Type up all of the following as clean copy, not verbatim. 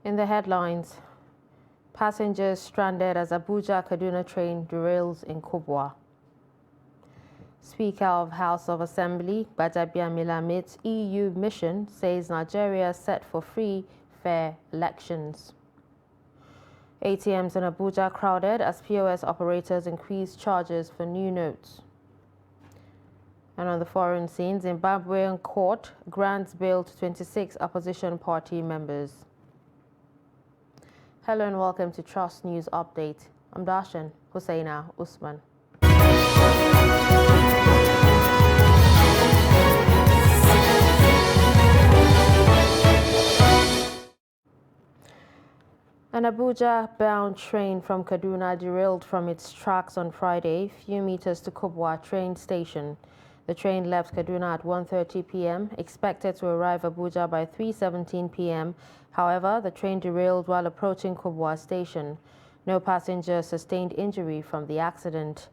In the headlines, passengers stranded as Abuja-Kaduna train derails in Kubwa. Speaker of House of Assembly, Gbajabiamila amidst EU mission, says Nigeria set for free, fair elections. ATMs in Abuja crowded as POS operators increase charges for new notes. And on the foreign scene, Zimbabwean court grants bail to 26 opposition party members. Hello and welcome to Trust News Update. I'm Darshan Hussaina Usman. An Abuja-bound train from Kaduna derailed from its tracks on Friday, few meters to Kubwa train station. The train left Kaduna at 1:30 p.m., expected to arrive Abuja by 3:17 p.m. However, the train derailed while approaching Kubwa station. No passenger sustained injury from the accident.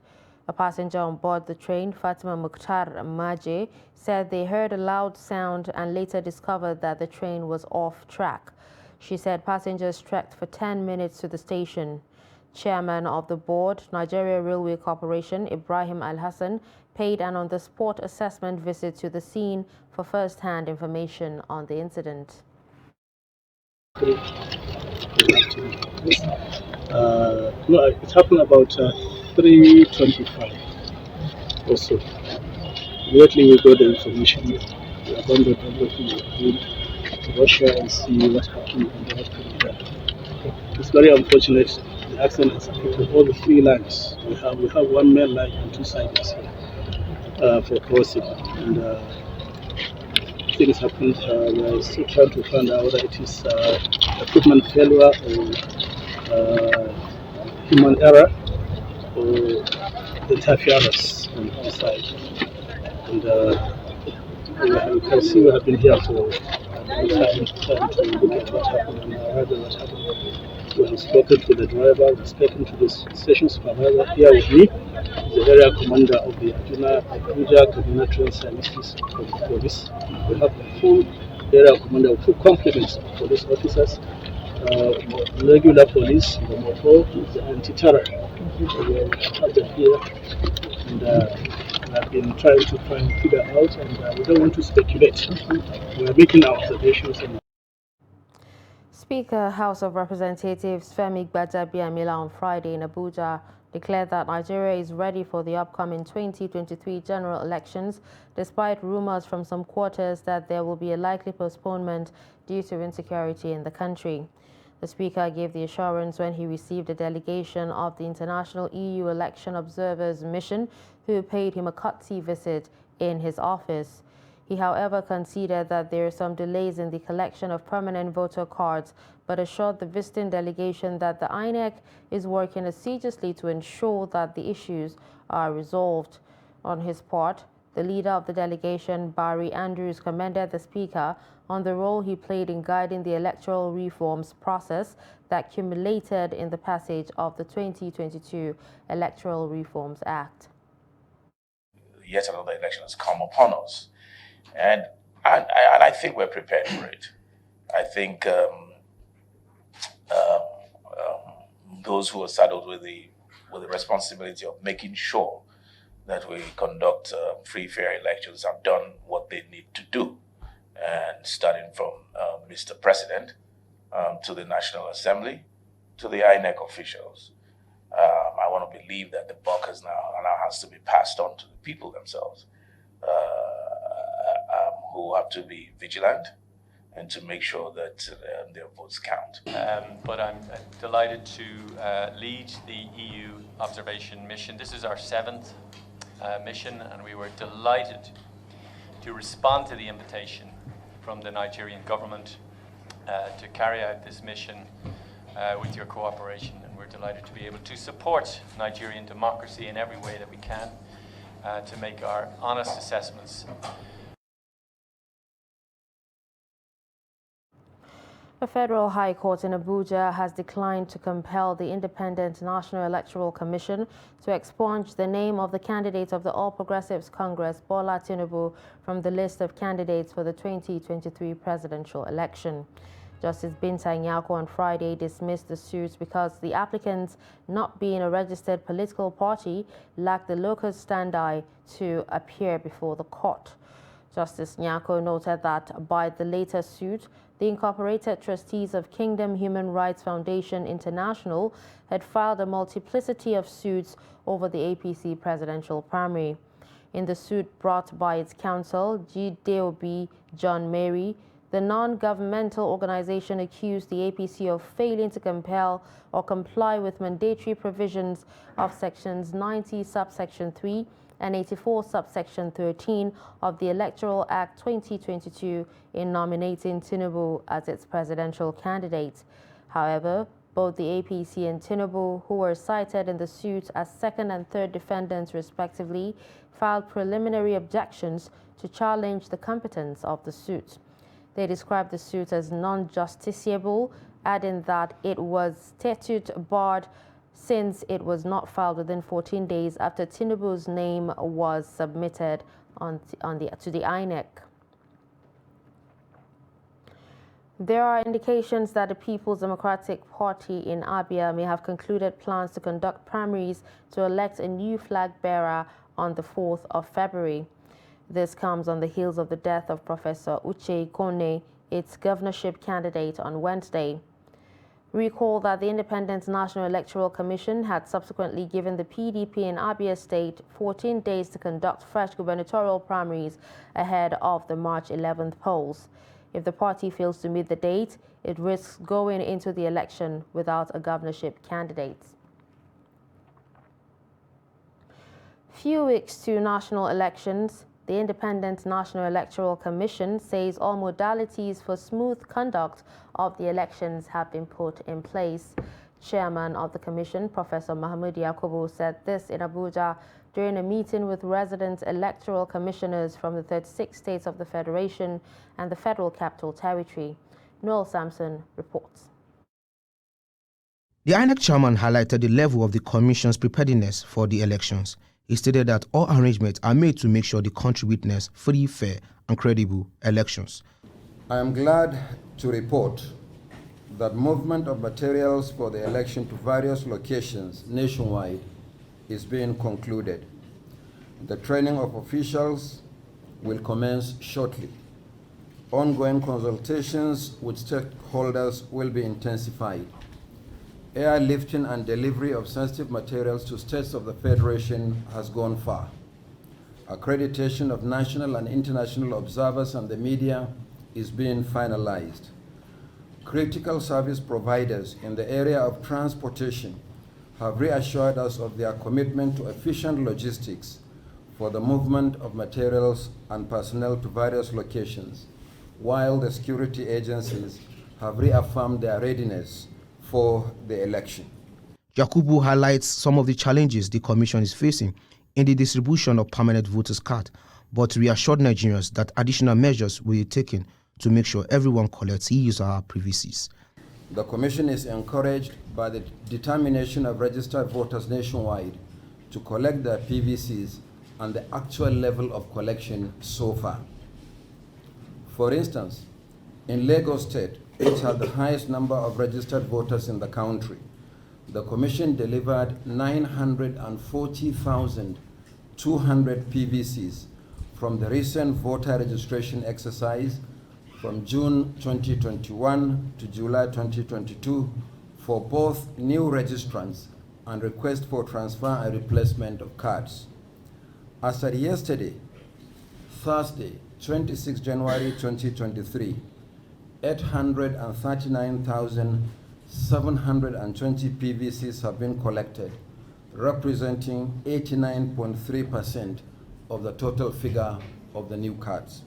A passenger on board the train, Fatima Mukhtar Maje, said they heard a loud sound and later discovered that the train was off track. She said passengers trekked for 10 minutes to the station. Chairman of the board, Nigeria Railway Corporation, Ibrahim Al-Hassan, paid an on-the-spot assessment visit to the scene for first-hand information on the incident. It happened about 3:25 or so. Immediately we got the information. We abandoned everything we did to Russia and see what happened on the hospital. It's very unfortunate. The accident has affected all the three lines. We have one main line and two side lines here for crossing. And things happened. We are still trying to find out whether it is equipment failure or human error or interference on our side. And you can see we have been here for a long time trying to look at what happened and rather what happened. We have spoken to the driver, we have spoken to the station supervisor here with me, the area commander of the Abuja Kaduna Train Services from the police. We have the full area commander with full complement of police officers, regular police, the MOPO, the anti-terror. We have them here, and we have been trying to figure out, and we don't want to speculate. We are making our observations. Speaker, House of Representatives Femi Gbajabiamila on Friday in Abuja declared that Nigeria is ready for the upcoming 2023 general elections, despite rumors from some quarters that there will be a likely postponement due to insecurity in the country. The Speaker gave the assurance when he received a delegation of the International EU Election Observers Mission, who paid him a courtesy visit in his office. He, however, conceded that there are some delays in the collection of permanent voter cards, but assured the visiting delegation that the INEC is working assiduously to ensure that the issues are resolved. On his part, the leader of the delegation, Barry Andrews, commended the Speaker on the role he played in guiding the electoral reforms process that culminated in the passage of the 2022 Electoral Reforms Act. Yet another election has come upon us. And I think we're prepared for it. I think those who are saddled with the responsibility of making sure that we conduct free, fair elections have done what they need to do. And starting from Mr. President to the National Assembly to the INEC officials, I want to believe that the buck now has to be passed on to the people themselves. Who have to be vigilant and to make sure that their votes count. But I'm delighted to lead the EU observation mission. This is our 7th mission, and we were delighted to respond to the invitation from the Nigerian government to carry out this mission with your cooperation. And we're delighted to be able to support Nigerian democracy in every way that we can to make our honest assessments. The Federal High Court in Abuja has declined to compel the Independent National Electoral Commission to expunge the name of the candidate of the All Progressives Congress, Bola Tinubu, from the list of candidates for the 2023 presidential election. Justice Binta Nyako on Friday dismissed the suits because the applicants, not being a registered political party, lacked the locus standi to appear before the court. Justice Nyako noted that by the later suit, the Incorporated Trustees of Kingdom Human Rights Foundation International had filed a multiplicity of suits over the APC presidential primary. In the suit brought by its counsel, G.D.O.B. John Mary, the non-governmental organization accused the APC of failing to compel or comply with mandatory provisions of sections 90 subsection 3 and 84 subsection 13 of the Electoral Act 2022 in nominating Tinubu as its presidential candidate. However, both the APC and Tinubu, who were cited in the suit as second and third defendants respectively, filed preliminary objections to challenge the competence of the suit. They described the suit as non-justiciable, adding that it was statute barred since it was not filed within 14 days after Tinubu's name was submitted to the INEC. There are indications that the People's Democratic Party in Abia may have concluded plans to conduct primaries to elect a new flag bearer on the 4th of February. This comes on the heels of the death of Professor Uche Kone, its governorship candidate, on Wednesday. Recall that the Independent National Electoral Commission had subsequently given the PDP in Abia State 14 days to conduct fresh gubernatorial primaries ahead of the March 11th polls. If the party fails to meet the date, it risks going into the election without a governorship candidate. Few weeks to national elections, the Independent National Electoral Commission says all modalities for smooth conduct of the elections have been put in place. Chairman of the Commission, Professor Mahmoud Yakubu, said this in Abuja during a meeting with resident electoral commissioners from the 36 states of the Federation and the Federal Capital Territory. Noel Sampson reports. The INEC chairman highlighted the level of the Commission's preparedness for the elections. He stated that all arrangements are made to make sure the country witness free, fair, and credible elections. I am glad to report that movement of materials for the election to various locations nationwide is being concluded. The training of officials will commence shortly. Ongoing consultations with stakeholders will be intensified. Airlifting and delivery of sensitive materials to states of the Federation has gone far. Accreditation of national and international observers and the media is being finalized. Critical service providers in the area of transportation have reassured us of their commitment to efficient logistics for the movement of materials and personnel to various locations, while the security agencies have reaffirmed their readiness for the election. Yakubu highlights some of the challenges the Commission is facing in the distribution of permanent voters' cards, but reassured Nigerians that additional measures will be taken to make sure everyone collects his or her PVCs. The Commission is encouraged by the determination of registered voters nationwide to collect their PVCs and the actual level of collection so far. For instance, in Lagos State, which had the highest number of registered voters in the country, the Commission delivered 940,200 PVCs from the recent voter registration exercise from June 2021 to July 2022 for both new registrants and requests for transfer and replacement of cards. As at yesterday, Thursday, 26 January 2023, 839,720 PVCs have been collected, representing 89.3% of the total figure of the new cards.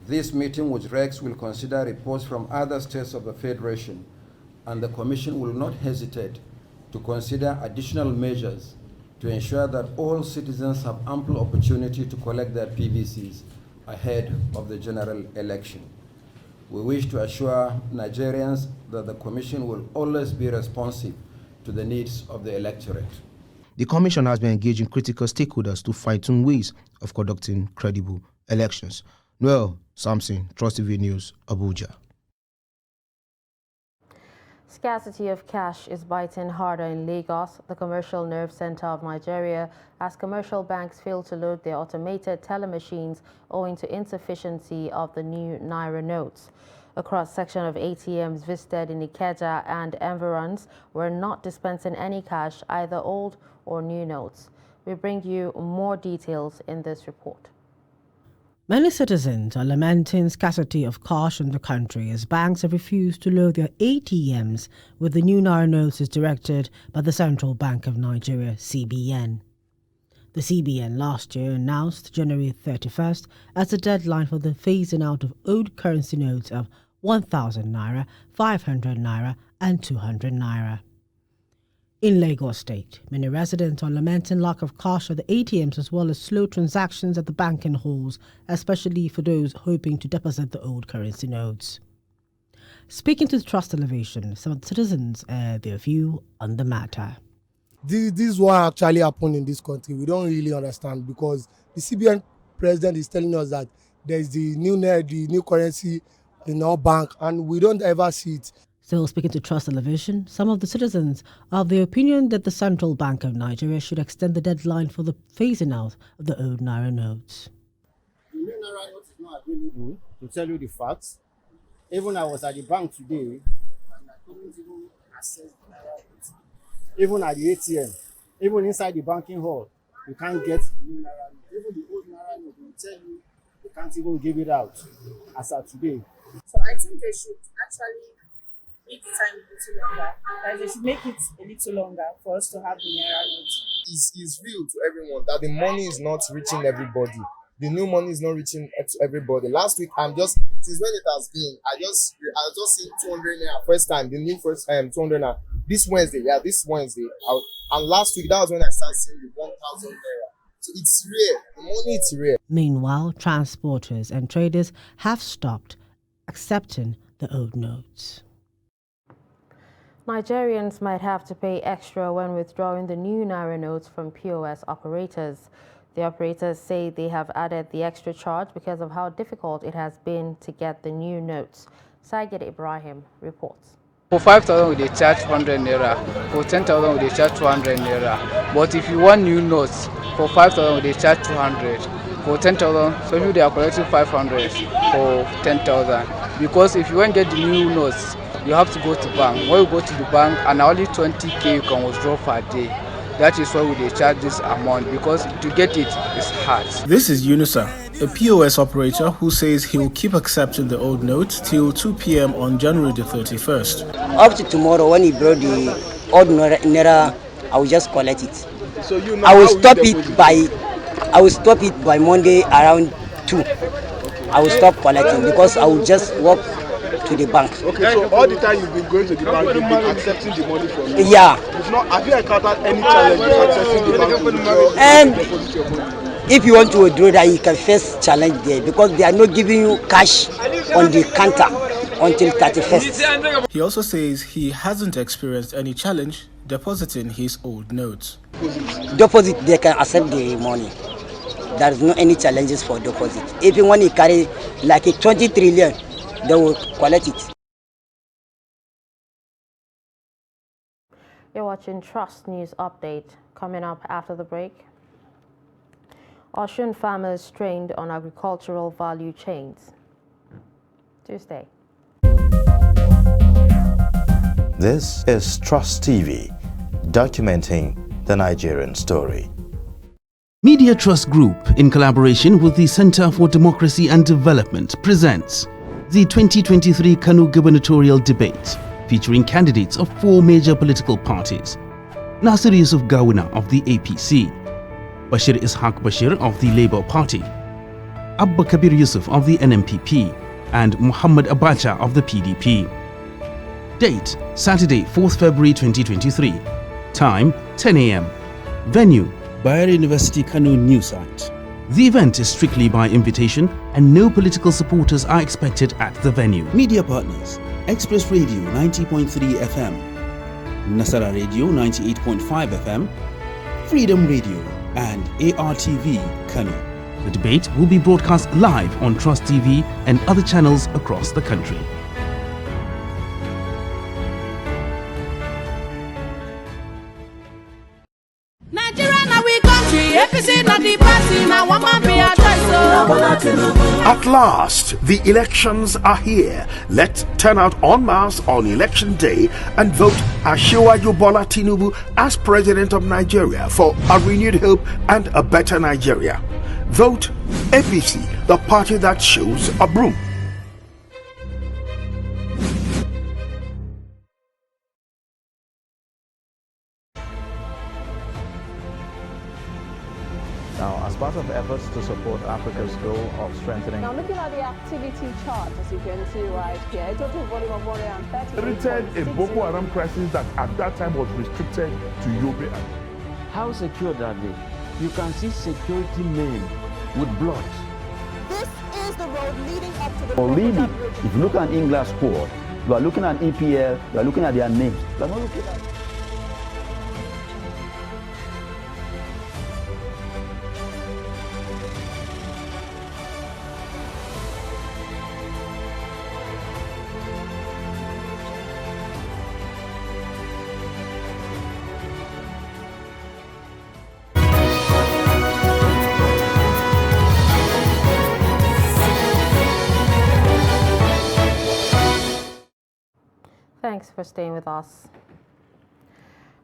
This meeting with REX will consider reports from other states of the Federation, and the Commission will not hesitate to consider additional measures to ensure that all citizens have ample opportunity to collect their PVCs ahead of the general election. We wish to assure Nigerians that the Commission will always be responsive to the needs of the electorate. The Commission has been engaging critical stakeholders to fine-tune ways of conducting credible elections. Noel Sampson, Trust TV News, Abuja. Scarcity of cash is biting harder in Lagos, the commercial nerve center of Nigeria, as commercial banks fail to load their automated teller machines owing to insufficiency of the new Naira notes. A cross-section of ATMs visited in Ikeja and environs were not dispensing any cash, either old or new notes. We bring you more details in this report. Many citizens are lamenting scarcity of cash in the country as banks have refused to load their ATMs with the new Naira notes as directed by the Central Bank of Nigeria, CBN. The CBN last year announced January 31st as the deadline for the phasing out of old currency notes of 1,000 Naira, 500 Naira and 200 Naira. In Lagos State, many residents are lamenting lack of cash at the ATMs as well as slow transactions at the banking halls, especially for those hoping to deposit the old currency notes. Speaking to Trust Television, some of the citizens aired their view on the matter. This is what actually happened in this country. We don't really understand because the CBN president is telling us that there's the new currency in our bank and we don't ever see it. Still speaking to Trust Television, some of the citizens are of the opinion that the Central Bank of Nigeria should extend the deadline for the phasing out of the old Naira notes. The new Naira note is not available, to tell you the facts. Even I was at the bank today and I couldn't even access the Naira note. Even at the ATM, even inside the banking hall, you can't get the new Naira note. Even the old Naira note, they will tell you they can't even give it out as of today. So I think they should actually make the time a little longer. Like they should make it a little longer for us to have the Naira note. It's real to everyone that the money is not reaching everybody. The new money is not reaching everybody. Last week, since when it has been, I just seen 200 Naira first time, the new 200 Naira. This Wednesday, and last week, that was when I started seeing the 1,000 Naira. So it's rare. The money is rare. Meanwhile, transporters and traders have stopped accepting the old notes. Nigerians might have to pay extra when withdrawing the new Naira notes from POS operators. The operators say they have added the extra charge because of how difficult it has been to get the new notes. Saigid Ibrahim reports. For 5,000 they charge 100 Naira, for 10,000 they charge 200 Naira. But if you want new notes, for 5,000 they charge 200. For 10,000, some people they are collecting 500 for 10,000. Because if you want to get the new notes, you have to go to bank. When you go to the bank, and only 20k you can withdraw per day. That is why they charge this amount, because to get it is hard. This is Yunusa, a POS operator who says he'll keep accepting the old notes till 2 p.m. on January the 31st. Up to tomorrow, when he brought the old Naira, I will just collect it. So I will stop it by Monday around 2. I will stop collecting because I will just walk to the bank. Okay, so all the time you've been going to the bank, you've been accepting the money from you? Yeah. Have you encountered any challenges accessing the bank? If you want to withdraw that, you can face challenge there because they are not giving you cash on the counter until 31st. He also says he hasn't experienced any challenge depositing his old notes. Deposit, they can accept the money. There is no any challenges for deposit. Even when you carry like a 20 trillion, they will collect it. You're watching Trust News Update. Coming up after the break. Osun farmers strained on agricultural value chains. Tuesday. This is Trust TV, documenting the Nigerian story. Media Trust Group, in collaboration with the Center for Democracy and Development, presents the 2023 Kano gubernatorial debate, featuring candidates of 4 major political parties: Nasir Yusuf Gawuna of the APC, Bashir Ishaq Bashir of the Labour Party, Abba Kabir Yusuf of the NMPP, and Muhammad Abacha of the PDP. Date: Saturday, 4th February 2023. Time: 10 a.m. Venue: Bayero University Kano New Site. The event is strictly by invitation and no political supporters are expected at the venue. Media partners: Express Radio 90.3 FM, Nasara Radio 98.5 FM, Freedom Radio, and ARTV Kano. The debate will be broadcast live on Trust TV and other channels across the country. At last, the elections are here. Let's turn out en masse on election day and vote Asiwaju Bola Tinubu as President of Nigeria for a renewed hope and a better Nigeria. Vote APC, the party that shows a broom. Now, as part of efforts to support Africa's goal of strengthening... Now, looking at the activity chart, as you can see right here, a total volume of 130... Created a Boko Haram crisis that at that time was restricted to Yobe. How secured are they? You can see security men with blood. This is the road leading up to the... Already, if you look at England squad, you are looking at EPL, you are looking at their names. You are not looking at... Thanks for staying with us.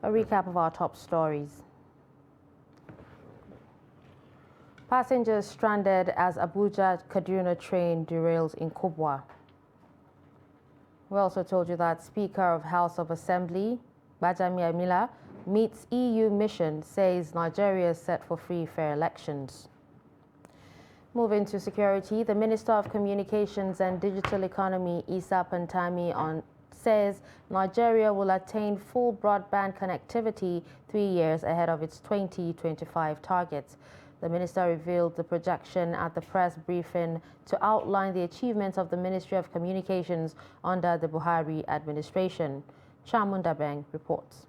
A recap of our top stories. Passengers stranded as Abuja-Kaduna train derails in Kubwa. We also told you that Speaker of House of Assembly, Bajami Amila, meets EU mission, says Nigeria is set for free, fair elections. Moving to security, the Minister of Communications and Digital Economy, Isa Pantami, says Nigeria will attain full broadband connectivity 3 years ahead of its 2025 targets. The minister revealed the projection at the press briefing to outline the achievements of the Ministry of Communications under the Buhari administration. Chamunda Beng reports.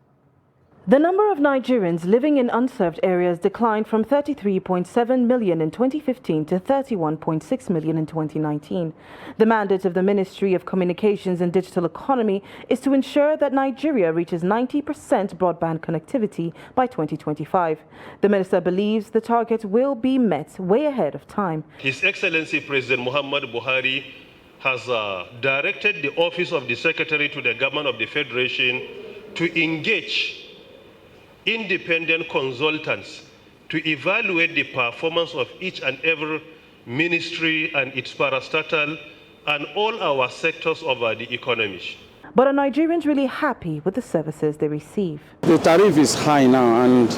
The number of Nigerians living in unserved areas declined from 33.7 million in 2015 to 31.6 million in 2019. The mandate of the Ministry of Communications and Digital Economy is to ensure that Nigeria reaches 90% broadband connectivity by 2025. The minister believes the target will be met way ahead of time. His Excellency President Muhammad Buhari has directed the Office of the Secretary to the Government of the Federation to engage independent consultants to evaluate the performance of each and every ministry and its parastatal and all our sectors of the economy. But are Nigerians really happy with the services they receive? The tariff is high now, and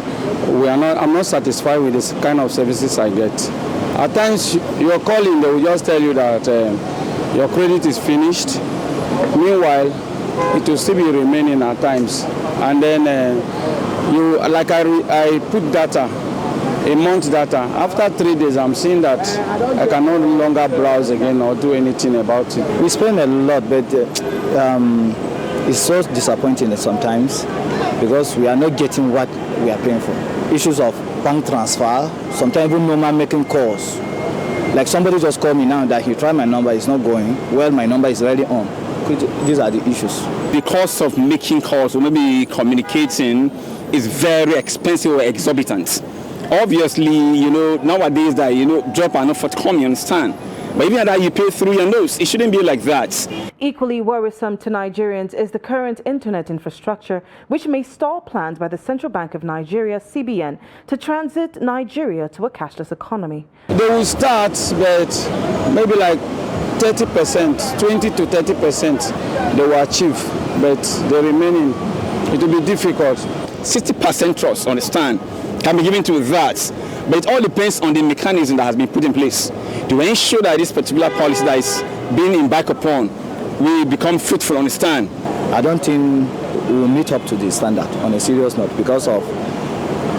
I'm not satisfied with this kind of services I get. At times, you're calling, they will just tell you that your credit is finished. Meanwhile, it will still be remaining at times. And then I put data, a month data. After 3 days, I'm seeing that I can no longer browse again or do anything about it. We spend a lot, but it's so disappointing sometimes because we are not getting what we are paying for. Issues of bank transfer, sometimes even normal making calls. Like somebody just called me now that he tried my number, it's not going. Well, my number is already on. These are the issues. The cost of making calls or maybe communicating is very expensive or exorbitant. Obviously, nowadays that, job are not forthcoming, you understand? But even that you pay through your nose, it shouldn't be like that. Equally worrisome to Nigerians is the current internet infrastructure, which may stall plans by the Central Bank of Nigeria, CBN, to transit Nigeria to a cashless economy. They will start, but maybe like 30%, 20 to 30% they will achieve, but the remaining, it will be difficult. 60% trust, understand, can be given to that. But it all depends on the mechanism that has been put in place to ensure that this particular policy that is being embarked upon will become fruitful, understand. I don't think we will meet up to the standard on a serious note because of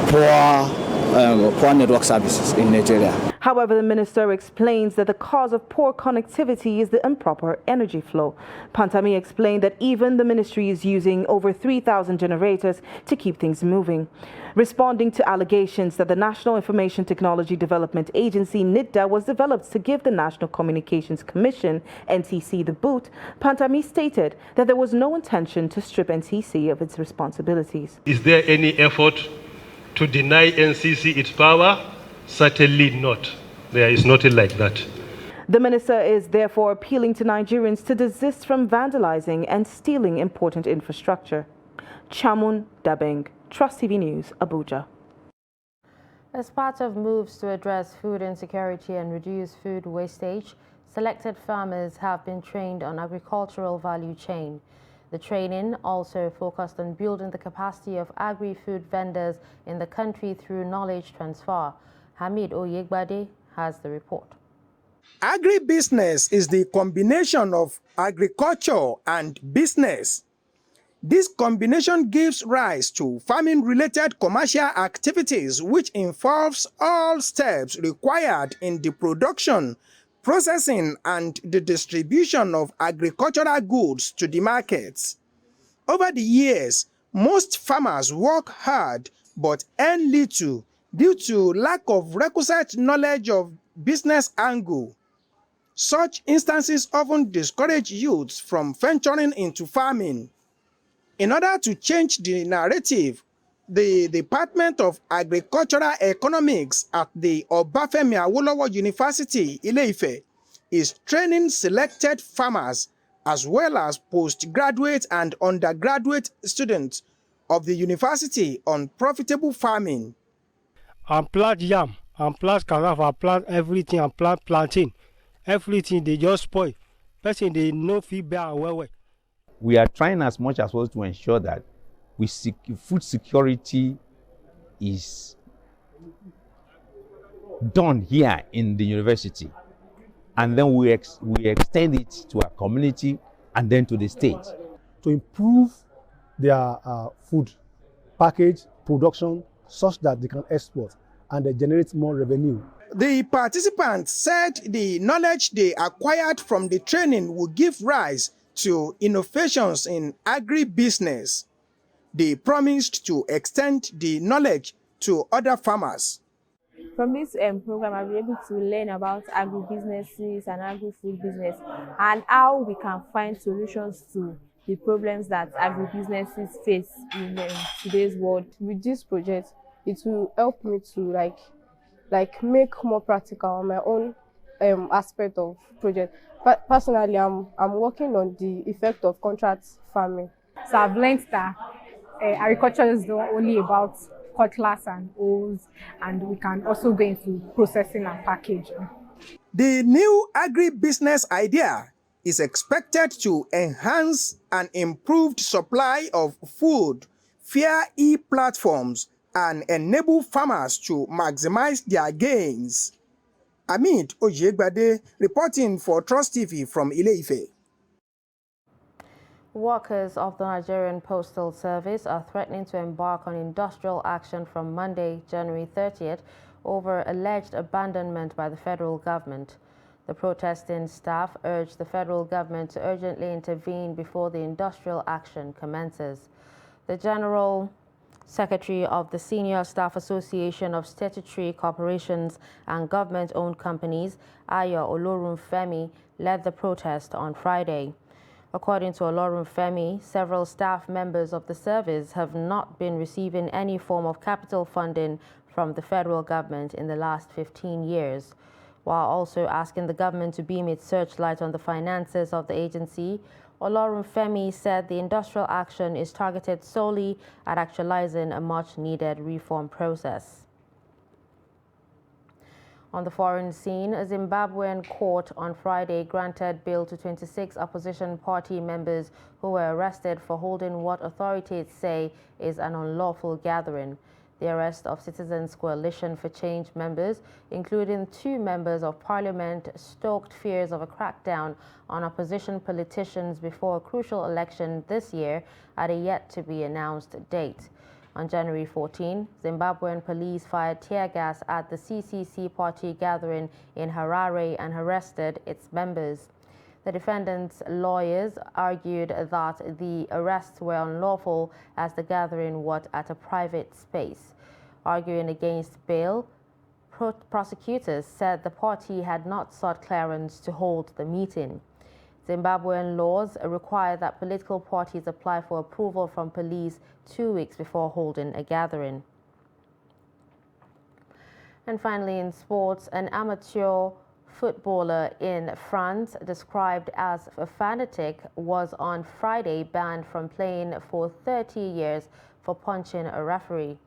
poor network services in Nigeria. However, the minister explains that the cause of poor connectivity is the improper energy flow. Pantami explained that even the ministry is using over 3,000 generators to keep things moving. Responding to allegations that the National Information Technology Development Agency, NITDA, was developed to give the National Communications Commission, NTC, the boot, Pantami stated that there was no intention to strip NTC of its responsibilities. Is there any effort to deny NCC its power? Certainly not. There is nothing like that. The minister is therefore appealing to Nigerians to desist from vandalizing and stealing important infrastructure. Chamun Dabeng, Trust TV News, Abuja. As part of moves to address food insecurity and reduce food wastage, selected farmers have been trained on agricultural value chain. The training also focused on building the capacity of agri-food vendors in the country through knowledge transfer. Hamid Oyegbade has the report. Agribusiness is the combination of agriculture and business. This combination gives rise to farming-related commercial activities, which involves all steps required in the production, processing, and the distribution of agricultural goods to the markets. Over the years, most farmers work hard but earn little due to lack of requisite knowledge of business angle. Such instances often discourage youths from venturing into farming. In order to change the narrative, the Department of Agricultural Economics at the Obafemi Awolowo University, Ile-Ife, is training selected farmers as well as postgraduate and undergraduate students of the university on profitable farming. I plant yam, I plant cassava, I plant everything, I plant plantain. Everything they just spoil. Person they no feedback well. We are trying as much as possible to ensure that food security is done here in the university, and then we extend it to our community and then to the state. To improve their food package production such that they can export and they generate more revenue. The participants said the knowledge they acquired from the training will give rise to innovations in agribusiness. They promised to extend the knowledge to other farmers. From this program, I'll be able to learn about agribusinesses and agri-food business and how we can find solutions to the problems that agribusinesses face in today's world. With this project, it will help me to make more practical on my own aspect of project. But personally, I'm working on the effect of contract farming. So I've learned that agriculture is not only about cutlass and hoes, and we can also go into processing and packaging. The new agribusiness idea is expected to enhance an improved supply of food via e-platforms and enable farmers to maximize their gains. Hamid Oyegbade reporting for Trust TV from Ile-Ife. Workers of the Nigerian Postal Service are threatening to embark on industrial action from Monday, January 30th, over alleged abandonment by the federal government. The protesting staff urged the federal government to urgently intervene before the industrial action commences. The General Secretary of the Senior Staff Association of Statutory Corporations and Government-Owned Companies, Ayo Olorunfemi, led the protest on Friday. According to Olorunfemi, several staff members of the service have not been receiving any form of capital funding from the federal government in the last 15 years. While also asking the government to beam its searchlight on the finances of the agency, Olorunfemi said the industrial action is targeted solely at actualizing a much-needed reform process. On the foreign scene, a Zimbabwean court on Friday granted bail to 26 opposition party members who were arrested for holding what authorities say is an unlawful gathering. The arrest of Citizens Coalition for Change members, including 2 members of parliament, stoked fears of a crackdown on opposition politicians before a crucial election this year at a yet-to-be-announced date. On January 14, Zimbabwean police fired tear gas at the CCC party gathering in Harare and arrested its members. The defendants' lawyers argued that the arrests were unlawful as the gathering was at a private space. Arguing against bail, prosecutors said the party had not sought clearance to hold the meeting. Zimbabwean laws require that political parties apply for approval from police 2 weeks before holding a gathering. And finally, in sports, an amateur footballer in France, described as a fanatic, was on Friday banned from playing for 30 years for punching a referee.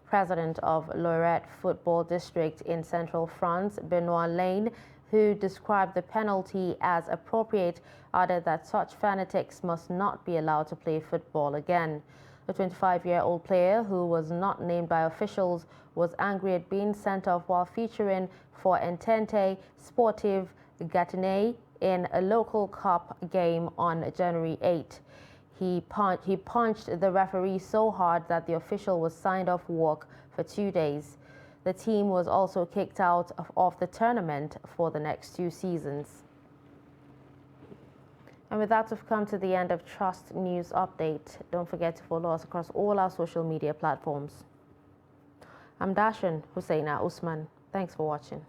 President of Lorette Football District in central France, Benoit Lane, who described the penalty as appropriate, added that such fanatics must not be allowed to play football again. The 25-year-old player, who was not named by officials, was angry at being sent off while featuring for Entente Sportive Gâtinais in a local cup game on January 8. He punched the referee so hard that the official was signed off work for 2 days. The team was also kicked out of the tournament for the next 2 seasons. And with that, we've come to the end of Trust News Update. Don't forget to follow us across all our social media platforms. I'm Dashan Husseina Usman. Thanks for watching.